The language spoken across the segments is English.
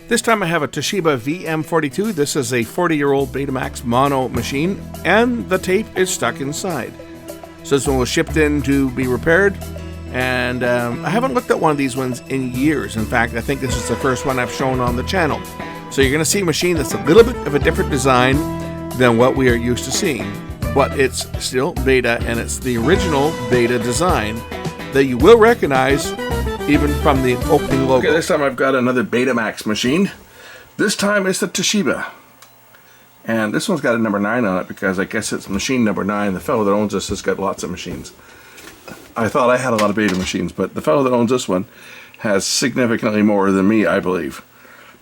This time I have a Toshiba VM42. This is a 40-year-old Betamax mono machine, and the tape is stuck inside. So this one was shipped in to be repaired, and I haven't looked at one of these ones in years. In fact, I think this is the first one I've shown on the channel. So you're going to see a machine that's a little bit of a different design than what we are used to seeing, but it's still Beta, and it's the original Beta design that you will recognize even from the opening logo. Okay, this time I've got another Betamax machine. This time it's the Toshiba. And this one's got a number 9 on it because I guess it's machine number 9. The fellow that owns this has got lots of machines. I thought I had a lot of Beta machines, but the fellow that owns this one has significantly more than me, I believe.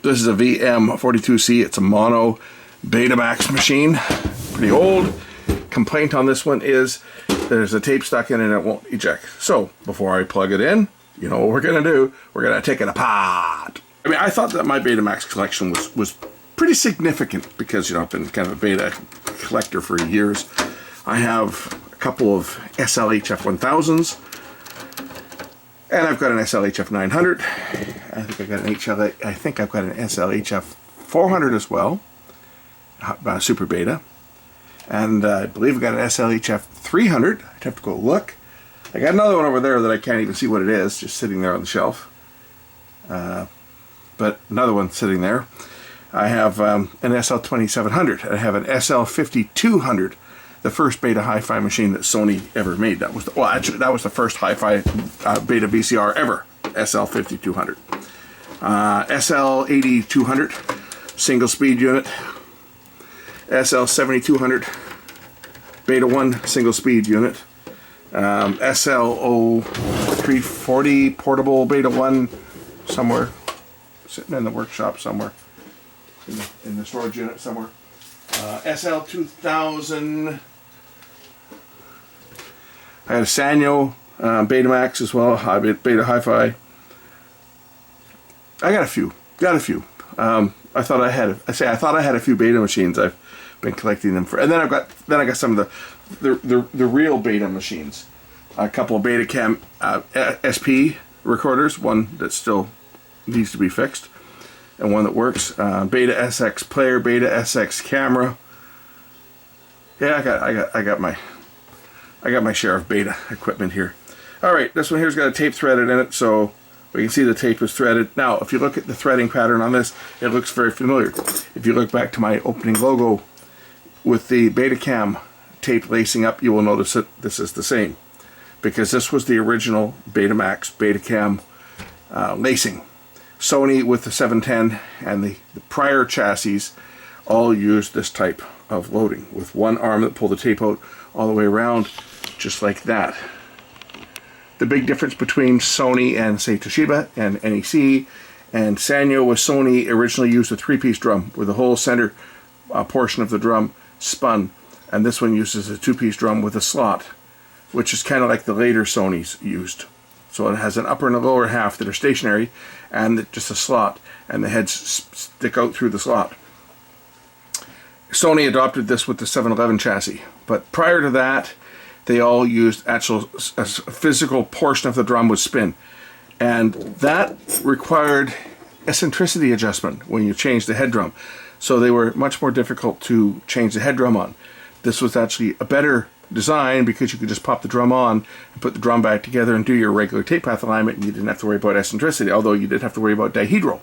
This is a VM42C. It's a mono Betamax machine. Pretty old. Complaint on this one is there's a tape stuck in it and it won't eject. So before I plug it in, you know what we're going to do? We're going to take it apart. I mean, I thought that my Betamax collection was pretty significant because, you know, I've been kind of a Beta collector for years. I have a couple of SLHF 1000s, and I've got an SLHF 900. I think I've got an SLHF 400 as well, Super Beta. And I believe I've got an SLHF 300. I'd have to go look. I got another one over there that I can't even see what it is, just sitting there on the shelf. But another one sitting there. I have an SL2700. I have an SL5200, the first Beta hi-fi machine that Sony ever made. That was that was the first hi-fi Beta VCR ever. SL5200. SL8200, single speed unit. SL7200, Beta 1 single speed unit. SL0340 portable Beta 1 somewhere, sitting in the workshop somewhere, in the storage unit somewhere. SL2000. I had a Sanyo Betamax as well, Beta Hi-Fi. I got a few. I thought I had a few Beta machines. I've been collecting them for, and then I got some of the real Beta machines. A couple of Betacam SP recorders, one that still needs to be fixed, and one that works. Beta SX player, Beta SX camera. Yeah, I got my share of Beta equipment here. All right, this one here's got a tape threaded in it, so we can see the tape is threaded. Now, if you look at the threading pattern on this, it looks very familiar. If you look back to my opening logo with the Betacam tape lacing up, you will notice that this is the same, because this was the original Betamax Betacam lacing. Sony with the 710 and the prior chassis all used this type of loading with one arm that pulled the tape out all the way around, just like that. The big difference between Sony and, say, Toshiba and NEC and Sanyo was Sony originally used a 3-piece drum where the whole center portion of the drum spun, and this one uses a 2-piece drum with a slot, which is kind of like the later Sonys used. So it has an upper and a lower half that are stationary and just a slot, and the heads stick out through the slot. Sony adopted this with the 711 chassis, but prior to that they all used a physical portion of the drum would spin, and that required eccentricity adjustment when you change the head drum. So they were much more difficult to change the head drum on. This was actually a better design because you could just pop the drum on and put the drum back together and do your regular tape path alignment, and you didn't have to worry about eccentricity, although you did have to worry about dihedral.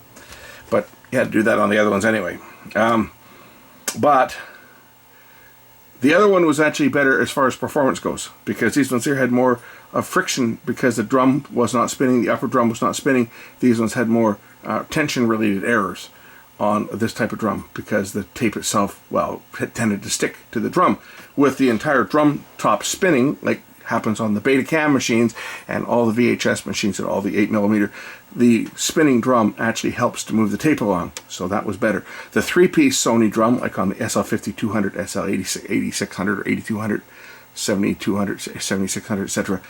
But you had to do that on the other ones anyway. But the other one was actually better as far as performance goes, because these ones here had more of friction because the drum was not spinning, the upper drum was not spinning. These ones had more tension-related errors on this type of drum because the tape itself, well, it tended to stick to the drum. With the entire drum top spinning, like happens on the Betacam machines and all the VHS machines and all the 8mm, the spinning drum actually helps to move the tape along, so that was better. The 3-piece Sony drum, like on the SL5200, SL8600, or 8200, 7200, 7600, etc.,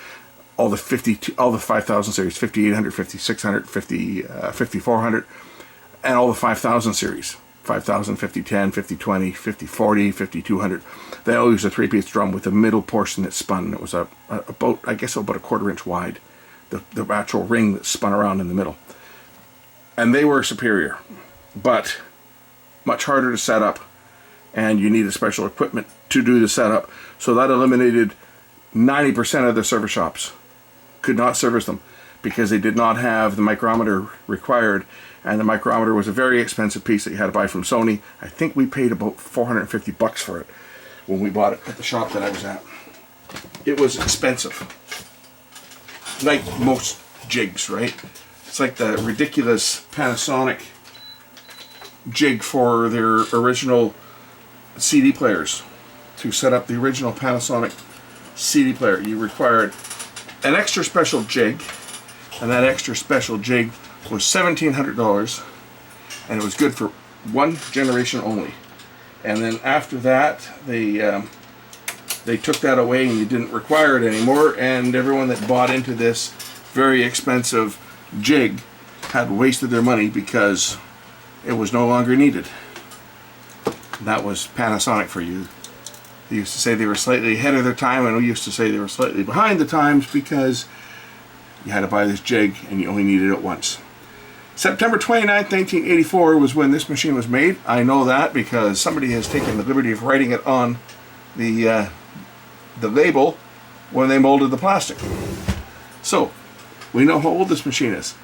all the 5000 series, 5800, 5600, 5400, and all the 5000 series, 5000, 5010, 5020, 5040, 5200. They all used a 3-piece drum with the middle portion that spun. It was about, I guess, about a 1/4 inch wide, the actual ring that spun around in the middle. And they were superior. but much harder to set up, and you need a special equipment to do the setup. So that eliminated 90% of the service shops. Could not service them because they did not have the micrometer required, and the micrometer was a very expensive piece that you had to buy from Sony. I think we paid about 450 bucks for it when we bought it at the shop that I was at. It was expensive, like most jigs, right? It's like the ridiculous Panasonic jig for their original CD players. To set up the original Panasonic CD player, you required an extra special jig, and that extra special jig was $1,700, and it was good for one generation only. And then after that, they took that away and you didn't require it anymore, and everyone that bought into this very expensive jig had wasted their money because it was no longer needed. That was Panasonic for you. They used to say they were slightly ahead of their time, and we used to say they were slightly behind the times because you had to buy this jig and you only needed it once. September 29th, 1984 was when this machine was made. I know that because somebody has taken the liberty of writing it on the label when they molded the plastic. So, we know how old this machine is.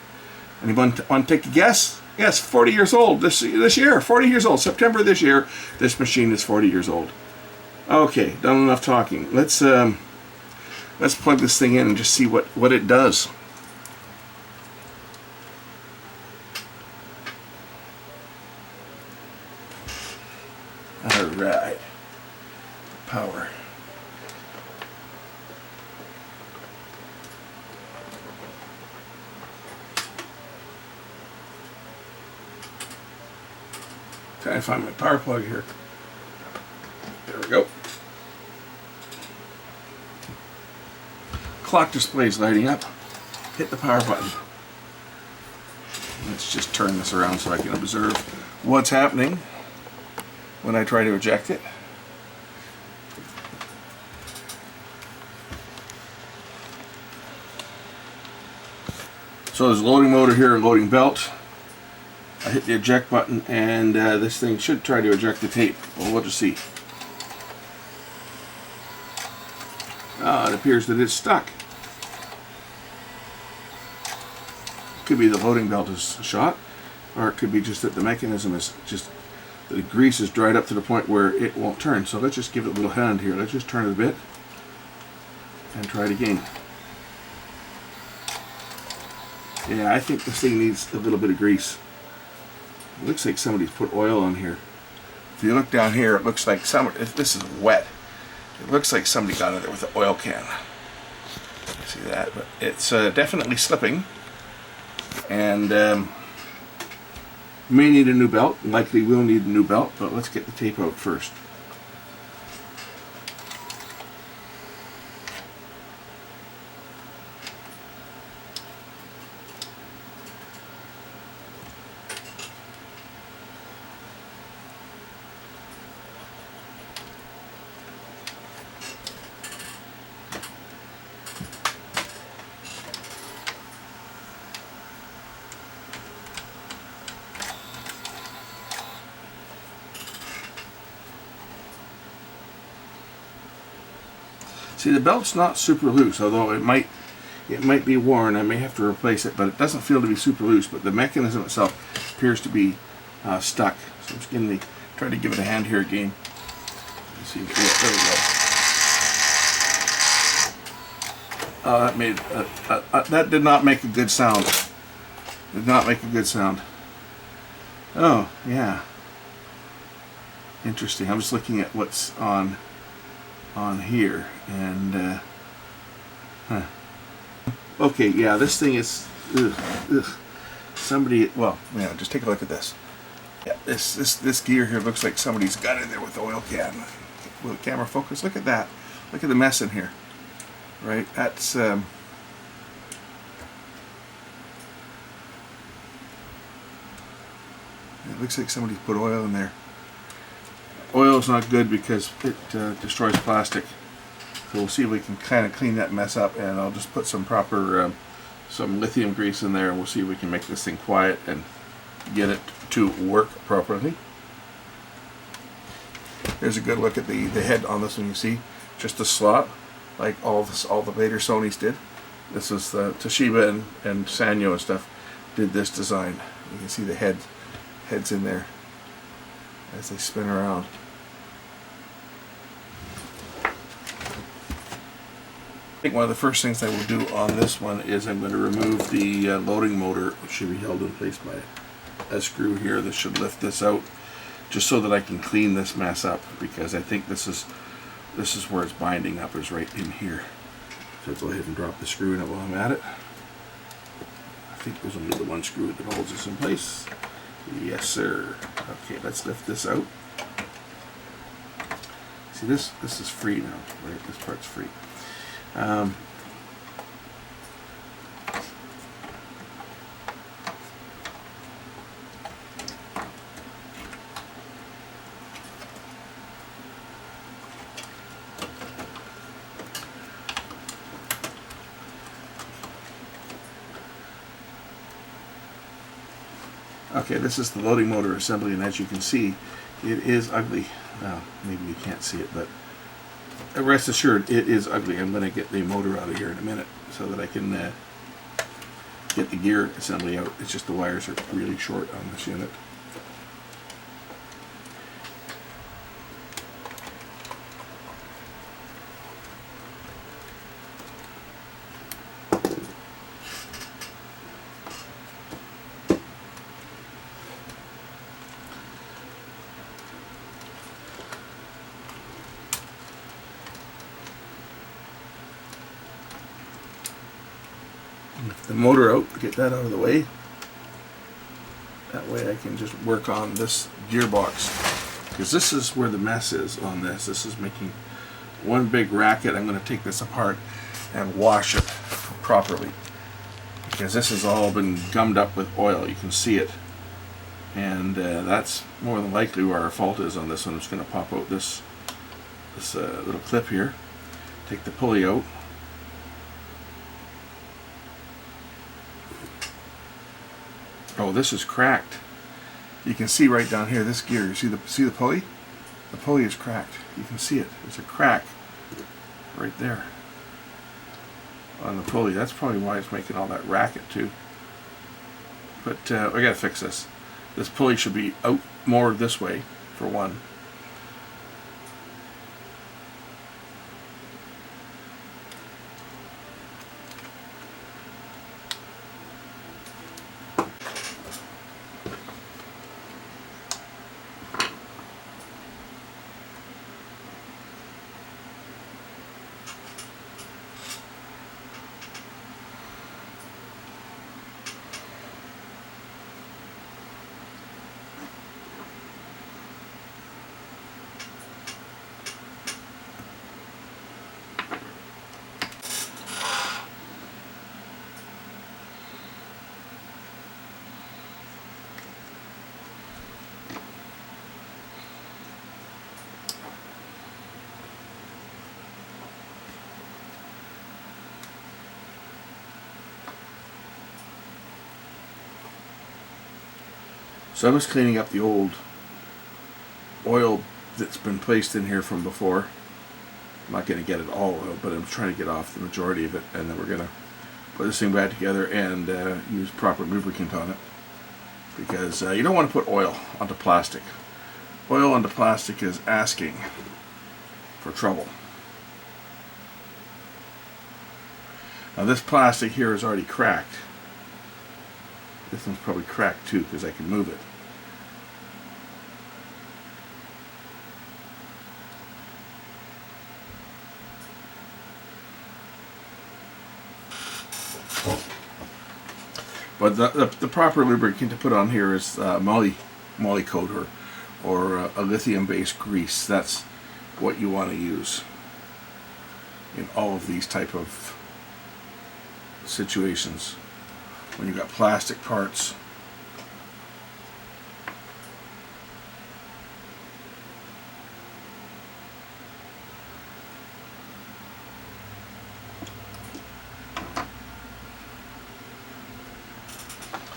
Anyone want to take a guess? Yes, 40 years old this year. 40 years old. September this year, this machine is 40 years old. Okay, done enough talking. Let's plug this thing in and just see what it does. All right, power. Trying to find my power plug here. There we go. Clock display is lighting up. Hit the power button. Let's just turn this around so I can observe what's happening when I try to eject it. So there's a loading motor here, a loading belt. I hit the eject button, and this thing should try to eject the tape. Well, we'll just see. It appears that it's stuck. Could be the loading belt is shot, or it could be just that the mechanism is just, the grease is dried up to the point where it won't turn. So let's just give it a little hand here. Let's just turn it a bit and try it again. Yeah, I think this thing needs a little bit of grease. It looks like somebody's put oil on here. If you look down here, it looks like this is wet. It looks like somebody got in there with an oil can. See that? But it's definitely slipping. And may need a new belt. Likely will need a new belt, but let's get the tape out first. See, the belt's not super loose, although it might be worn. I may have to replace it, but it doesn't feel to be super loose. But the mechanism itself appears to be stuck. So I'm just going to try to give it a hand here again. Let's see, yeah, there we go. That did not make a good sound. Did not make a good sound. Oh, yeah. Interesting. I'm just looking at what's on here, and okay, yeah, this thing is somebody, well, yeah, just take a look at this. Yeah, this gear here looks like somebody's got in there with the oil can. Will the camera focus? Look at that. Look at the mess in here. Right, that's it looks like somebody's put oil in there. Oil is not good because it destroys plastic. So we'll see if we can kind of clean that mess up, and I'll just put some proper some lithium grease in there, and we'll see if we can make this thing quiet and get it to work properly. Here's a good look at the head on this one. You see just a slot like all the later Sonys did. This is the Toshiba and Sanyo and stuff did this design. You can see the heads in there as they spin around. I think one of the first things I will do on this one is I'm going to remove the loading motor, which should be held in place by a screw here. This should lift this out, just so that I can clean this mess up, because I think this is where it's binding up, is right in here. So I'll go ahead and drop the screw in it while I'm at it. I think there's only the one screw that holds this in place. Yes, sir. Okay, let's lift this out. See, this is free now, right? This part's free. Okay, this is the loading motor assembly, and as you can see, it is ugly. Well, maybe you can't see it, but rest assured, it is ugly. I'm going to get the motor out of here in a minute so that I can get the gear assembly out. It's just the wires are really short on this unit. Lift the motor out, get that out of the way. That way I can just work on this gearbox, because this is where the mess is on this. This is making one big racket. I'm going to take this apart and wash it properly, because this has all been gummed up with oil. You can see it, and that's more than likely where our fault is on this one. I'm just going to pop out this little clip here, take the pulley out. Oh, this is cracked. You can see right down here, this gear, you see the pulley? The pulley is cracked. You can see it. There's a crack right there on the pulley. That's probably why it's making all that racket too. But we gotta fix this. This pulley should be out more this way, for one. So I was cleaning up the old oil that's been placed in here from before. I'm not going to get it all out, but I'm trying to get off the majority of it, and then we're going to put this thing back together and use proper lubricant on it, because you don't want to put oil onto plastic. Oil onto plastic is asking for trouble. Now this plastic here is already cracked. This one's probably cracked too, because I can move it. But the proper lubricant to put on here is moly coat or a lithium-based grease. That's what you want to use in all of these type of situations when you've got plastic parts.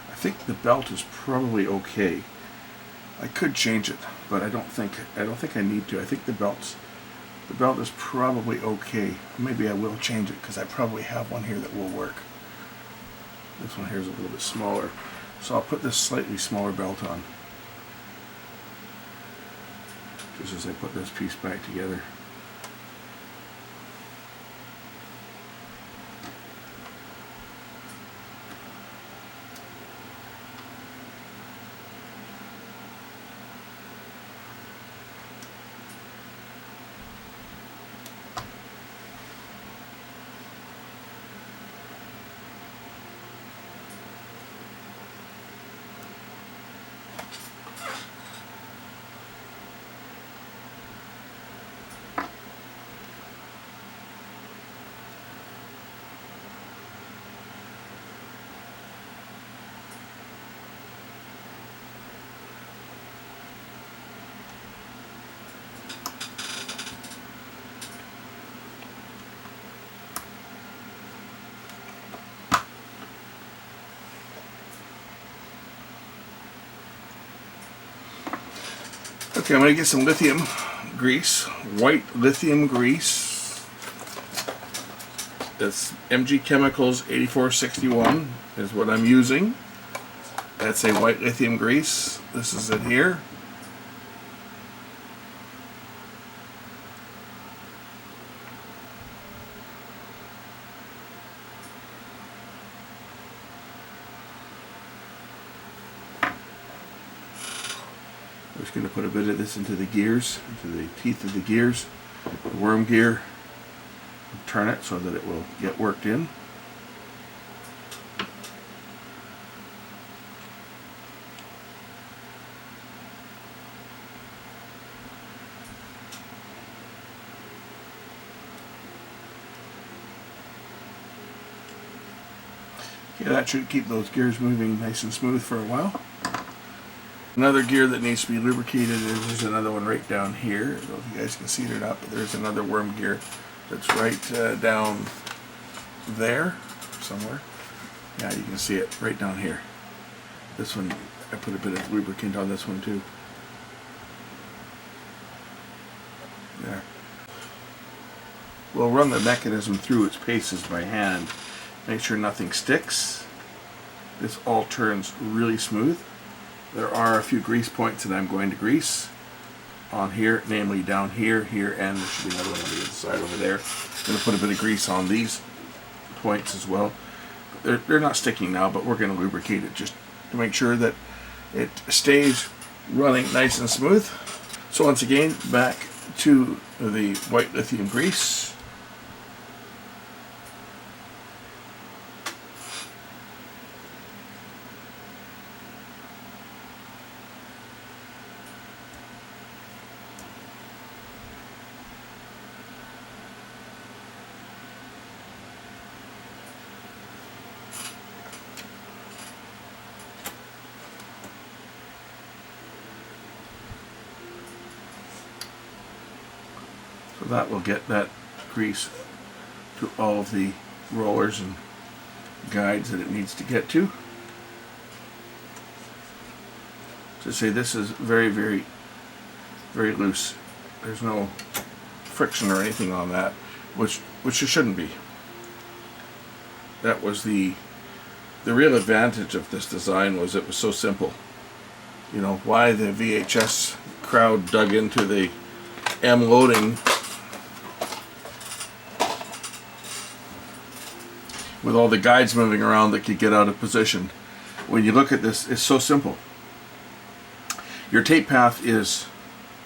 I think the belt is probably okay. I could change it, but I don't think I need to. I think the belt is probably okay. Maybe I will change it because I probably have one here that will work. This one here is a little bit smaller, so I'll put this slightly smaller belt on just as I put this piece back together. Okay, I'm going to get some lithium grease, white lithium grease. That's MG Chemicals 8461 is what I'm using. That's a white lithium grease. This is it here. I'm just going to put a bit of this into the gears, into the teeth of the gears, the worm gear, and turn it so that it will get worked in. Okay, that should keep those gears moving nice and smooth for a while. Another gear that needs to be lubricated is there's another one right down here. I don't know if you guys can see it or not, but there's another worm gear that's right down there somewhere. Yeah, you can see it right down here. This one, I put a bit of lubricant on this one too. There. We'll run the mechanism through its paces by hand. Make sure nothing sticks. This all turns really smooth. There are a few grease points that I'm going to grease on here, namely down here, here, and there should be another one on the other side over there. I'm going to put a bit of grease on these points as well. They're not sticking now, but we're going to lubricate it just to make sure that it stays running nice and smooth. So once again, back to the white lithium grease. So that will get that grease to all of the rollers and guides that it needs to get to. To say this is very, very, very loose. There's no friction or anything on that, which it shouldn't be. That was the real advantage of this design, was it was so simple. You know, why the VHS crowd dug into the M loading with all the guides moving around that could get out of position. When you look at this, it's so simple. Your tape path is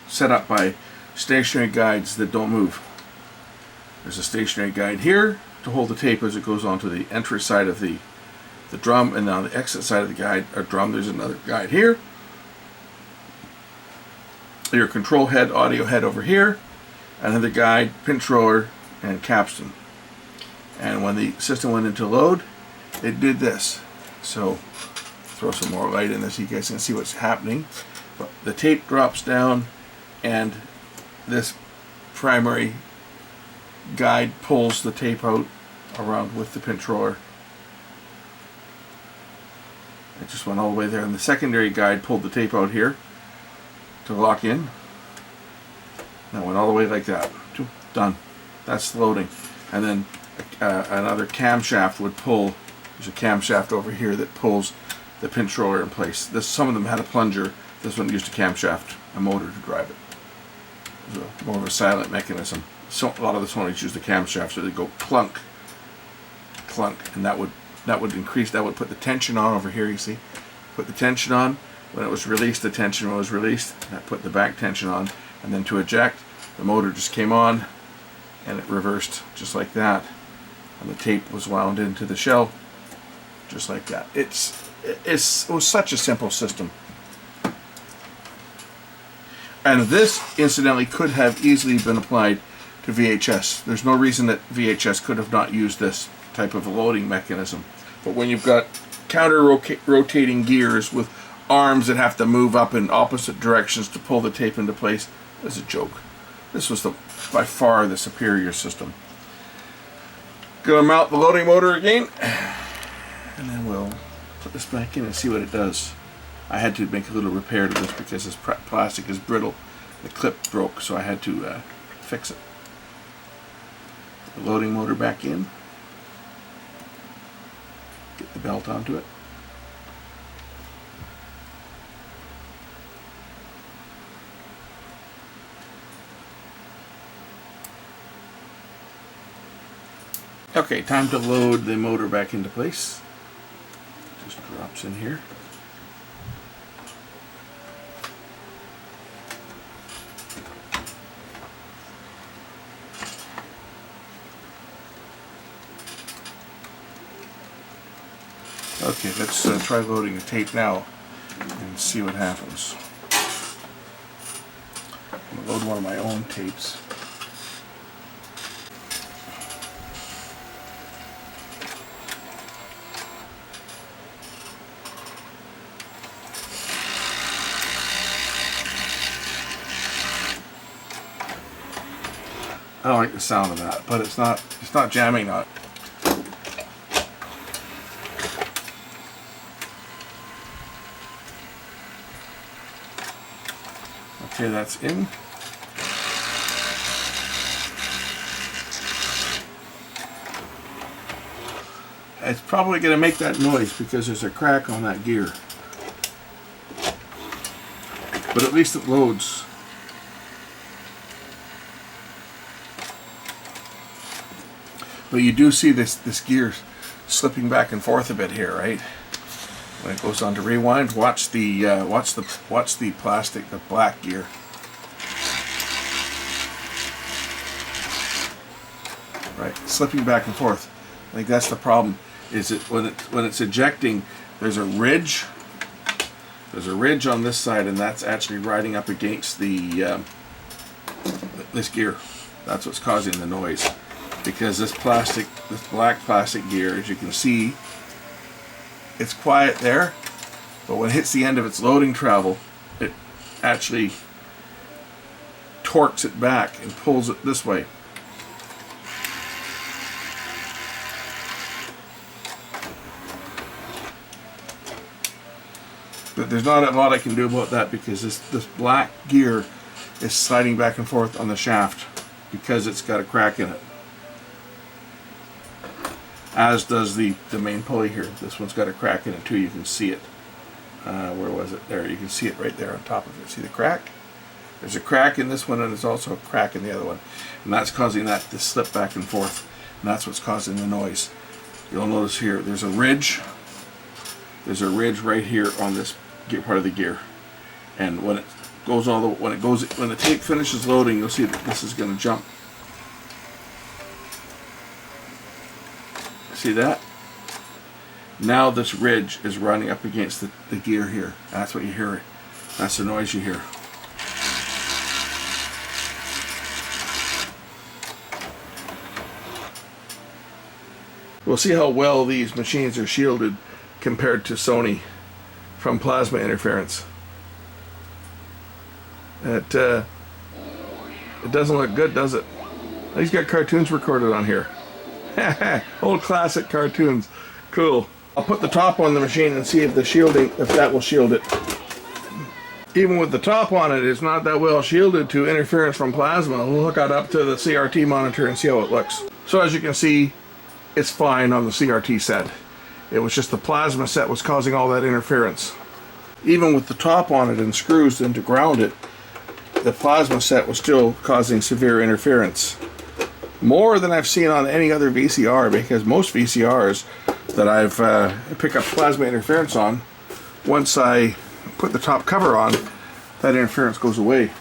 set up by stationary guides that don't move. There's a stationary guide here to hold the tape as it goes onto the entry side of the drum, and on the exit side of the guide or drum there's another guide here. Your control head, audio head over here, another guide, pinch roller, and capstan. And when the system went into load, it did this. So throw some more light in this so you guys can see what's happening. But the tape drops down, and this primary guide pulls the tape out around with the pinch roller. It just went all the way there, and the secondary guide pulled the tape out here. to lock in. That went all the way like that. Done. That's loading. And then another camshaft would pull. There's a camshaft over here that pulls the pinch roller in place. Some of them had a plunger. This one used a camshaft, a motor to drive it. It was more of a silent mechanism. So a lot of the Sonys use the camshaft, so they go clunk, clunk, and that would increase. That would put the tension on over here. You see, put the tension on. When it was released, the tension was released. That put the back tension on, and then to eject, the motor just came on, and it reversed just like that, and the tape was wound into the shell, just like that. It was such a simple system. And this, incidentally, could have easily been applied to VHS. There's no reason that VHS could have not used this type of a loading mechanism. But when you've got counter-rotating gears with arms that have to move up in opposite directions to pull the tape into place, it's a joke. This was by far the superior system. Gonna mount the loading motor again, and then we'll put this back in and see what it does. I had to make a little repair to this because this plastic is brittle. The clip broke, so I had to fix it. Put the loading motor back in. Get the belt onto it. Okay, time to load the motor back into place. Just drops in here. Okay, let's try loading the tape now and see what happens. I'm going to load one of my own tapes. I don't like the sound of that, but it's not jamming not. Okay, that's in. It's probably going to make that noise because there's a crack on that gear. But at least it loads. But you do see this gear slipping back and forth a bit here, right? When it goes on to rewind, watch the plastic, the black gear. Right, slipping back and forth. I think that's the problem. Is it when it's ejecting, there's a ridge. There's a ridge on this side, and that's actually riding up against the this gear. That's what's causing the noise. Because this black plastic gear, as you can see, it's quiet there, but when it hits the end of its loading travel, it actually torques it back and pulls it this way. But there's not a lot I can do about that because this black gear is sliding back and forth on the shaft because it's got a crack in it. As does the main pulley here. This one's got a crack in it too. You can see it. Where was it? There. You can see it right there on top of it. See the crack? There's a crack in this one, and there's also a crack in the other one. And that's causing that to slip back and forth. And that's what's causing the noise. You'll notice here, there's a ridge. There's a ridge right here on this part of the gear. And when it goes when the tape finishes loading, you'll see that this is going to jump. See that? Now this ridge is running up against the gear here. That's what you hear. That's the noise you hear. We'll see how well these machines are shielded compared to Sony from plasma interference. It doesn't look good, does it? He's got cartoons recorded on here. Old classic cartoons. Cool. I'll put the top on the machine and see if the shielding, if that will shield it. Even with the top on it, it's not that well shielded to interference from plasma. We'll hook it up to the CRT monitor and see how it looks. So as you can see, it's fine on the CRT set. It was just the plasma set was causing all that interference. Even with the top on it and screws in to ground it, the plasma set was still causing severe interference. More than I've seen on any other VCR, because most VCRs that I've picked up plasma interference on, once I put the top cover on, that interference goes away.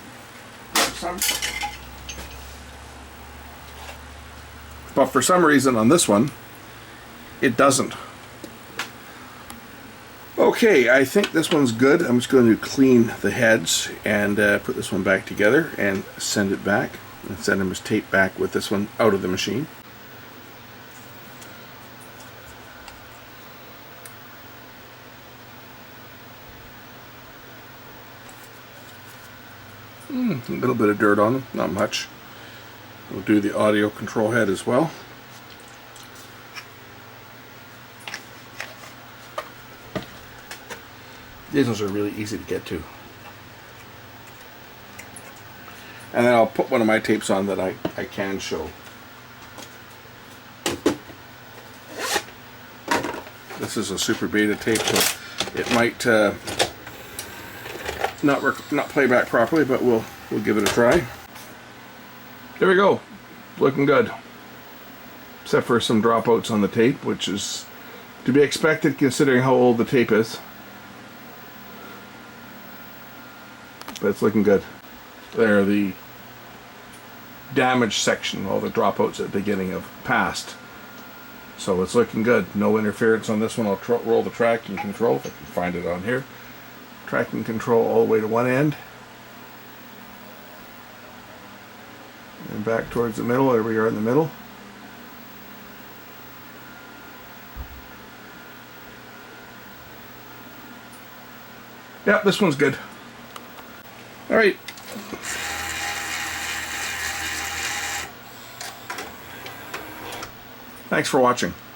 But for some reason on this one, it doesn't. Okay, I think this one's good. I'm just going to clean the heads and put this one back together and send it back. And send them as tape back with this one out of the machine. A little bit of dirt on them, not much. We'll do the audio control head as well. These ones are really easy to get to. And then I'll put one of my tapes on that I can show. This is a super beta tape, so it might not work, not play back properly, but we'll give it a try. There we go, looking good. Except for some dropouts on the tape, which is to be expected considering how old the tape is. But it's looking good. There, the damage section, all the dropouts at the beginning have passed. So it's looking good. No interference on this one. I'll roll the tracking control, if I can find it on here. Tracking control all the way to one end. And back towards the middle. There we are in the middle. Yeah, this one's good. Alright. Thanks for watching.